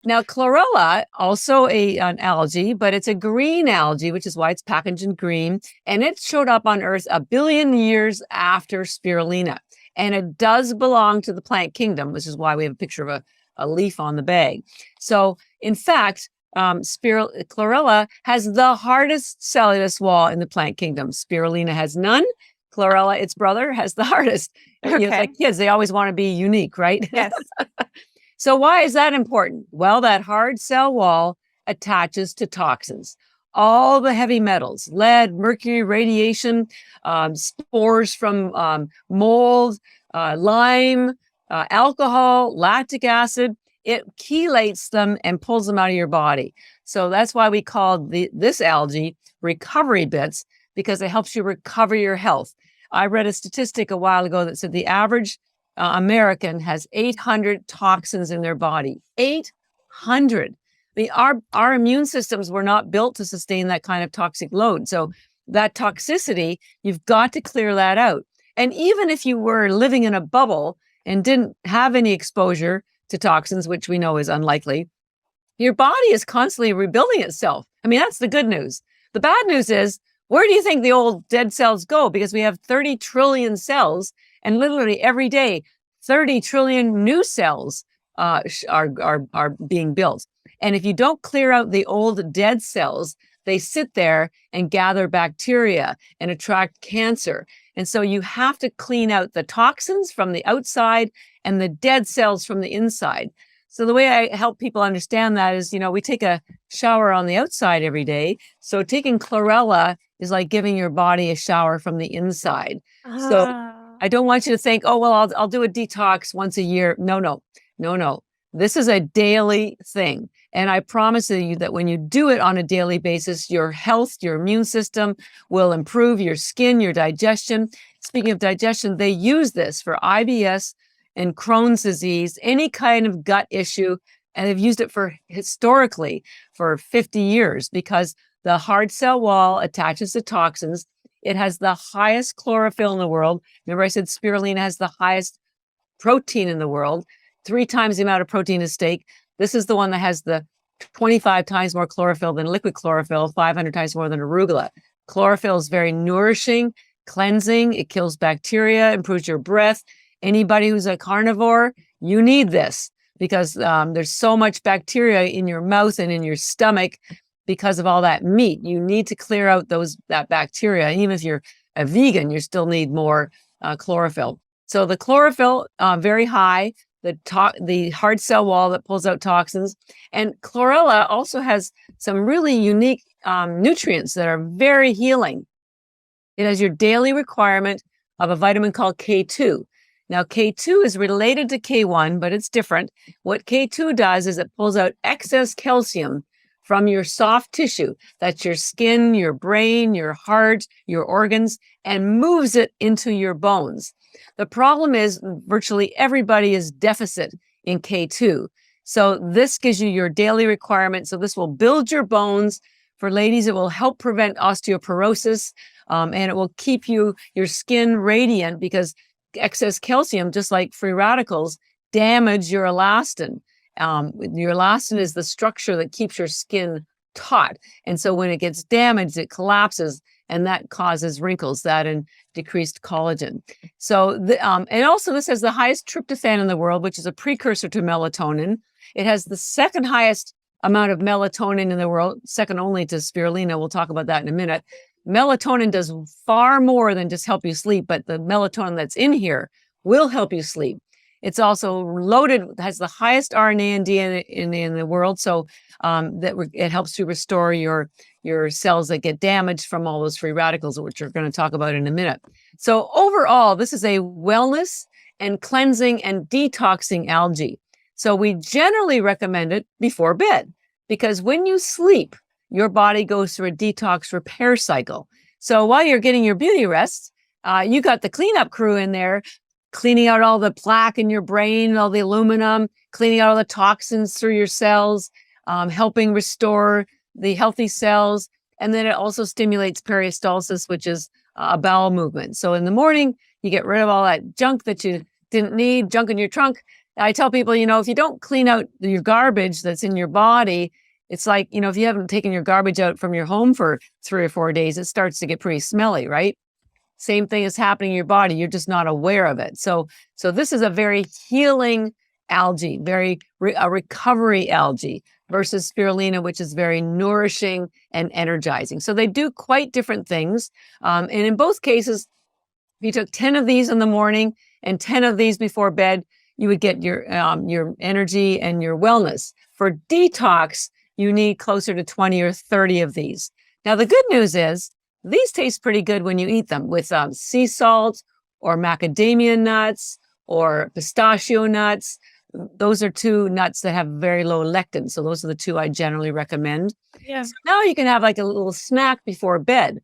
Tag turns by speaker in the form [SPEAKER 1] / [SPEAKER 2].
[SPEAKER 1] Now, chlorella, also an algae, but it's a green algae, which is why it's packaged in green. And it showed up on Earth 1 billion years after spirulina. And it does belong to the plant kingdom, which is why we have a picture of a leaf on the bag. So, in fact, chlorella has the hardest cellulose wall in the plant kingdom. Spirulina has none. Chlorella, its brother, has the hardest.
[SPEAKER 2] Okay.
[SPEAKER 1] You know, it's like kids, they always want to be unique, right?
[SPEAKER 2] Yes.
[SPEAKER 1] So why is that important? Well, that hard cell wall attaches to toxins, all the heavy metals, lead, mercury, radiation, spores from mold, lime, alcohol, lactic acid. It chelates them and pulls them out of your body. So that's why we call this algae EnergyBits, because it helps you recover your health. I read a statistic a while ago that said the average American has 800 toxins in their body. 800. I mean, our immune systems were not built to sustain that kind of toxic load. So that toxicity, you've got to clear that out. And even if you were living in a bubble and didn't have any exposure to toxins, which we know is unlikely, your body is constantly rebuilding itself. I mean, that's the good news. The bad news is, where do you think the old dead cells go? Because we have 30 trillion cells, and literally every day, 30 trillion new cells are being built. And if you don't clear out the old dead cells, they sit there and gather bacteria and attract cancer. And so you have to clean out the toxins from the outside and the dead cells from the inside. So the way I help people understand that is, we take a shower on the outside every day. So taking chlorella is like giving your body a shower from the inside. So I don't want you to think, oh, well, I'll do a detox once a year. No. This is a daily thing. And I promise you that when you do it on a daily basis, your health, your immune system will improve, your skin, your digestion. Speaking of digestion, they use this for IBS and Crohn's disease, any kind of gut issue. And they've used it historically for 50 years because the hard cell wall attaches to toxins. It has the highest chlorophyll in the world. Remember I said spirulina has the highest protein in the world, 3 times the amount of protein as steak. This is the one that has the 25 times more chlorophyll than liquid chlorophyll, 500 times more than arugula. Chlorophyll is very nourishing, cleansing. It kills bacteria, improves your breath. Anybody who's a carnivore, you need this because there's so much bacteria in your mouth and in your stomach because of all that meat. You need to clear out that bacteria. Even if you're a vegan, you still need more chlorophyll. So the chlorophyll, very high. The hard cell wall that pulls out toxins. And chlorella also has some really unique nutrients that are very healing. It has your daily requirement of a vitamin called K2. Now, K2 is related to K1, but it's different. What K2 does is it pulls out excess calcium from your soft tissue. That's your skin, your brain, your heart, your organs, and moves it into your bones. The problem is virtually everybody is deficit in K2. So this gives you your daily requirement. So this will build your bones. For ladies, it will help prevent osteoporosis, and it will keep your skin radiant because excess calcium, just like free radicals, damage your elastin. Your elastin is the structure that keeps your skin taut. And so when it gets damaged, it collapses, and that causes wrinkles, and decreased collagen. So, and also this has the highest tryptophan in the world, which is a precursor to melatonin. It has the second highest amount of melatonin in the world, second only to spirulina. We'll talk about that in a minute. Melatonin does far more than just help you sleep, but the melatonin that's in here will help you sleep. It's also loaded, has the highest RNA and DNA in the world, so it helps to restore your cells that get damaged from all those free radicals, which we're going to talk about in a minute. So overall, this is a wellness and cleansing and detoxing algae. So we generally recommend it before bed because when you sleep, your body goes through a detox repair cycle. So while you're getting your beauty rest, you got the cleanup crew in there cleaning out all the plaque in your brain, all the aluminum, cleaning out all the toxins through your cells, helping restore the healthy cells. And then it also stimulates peristalsis, which is a bowel movement. So in the morning, you get rid of all that junk that you didn't need, junk in your trunk, I tell people, if you don't clean out your garbage that's in your body, it's like, if you haven't taken your garbage out from your home for 3 or 4 days, it starts to get pretty smelly, right? Same thing is happening in your body. You're just not aware of it. So this is a very healing algae, a recovery algae versus spirulina, which is very nourishing and energizing. So they do quite different things. And in both cases, if you took 10 of these in the morning and 10 of these before bed, you would get your energy and your wellness. For detox, you need closer to 20 or 30 of these. Now, the good news is these taste pretty good when you eat them with sea salt or macadamia nuts or pistachio nuts. Those are 2 nuts that have very low lectin. So those are the 2 I generally recommend.
[SPEAKER 2] Yeah.
[SPEAKER 1] So now you can have like a little snack before bed.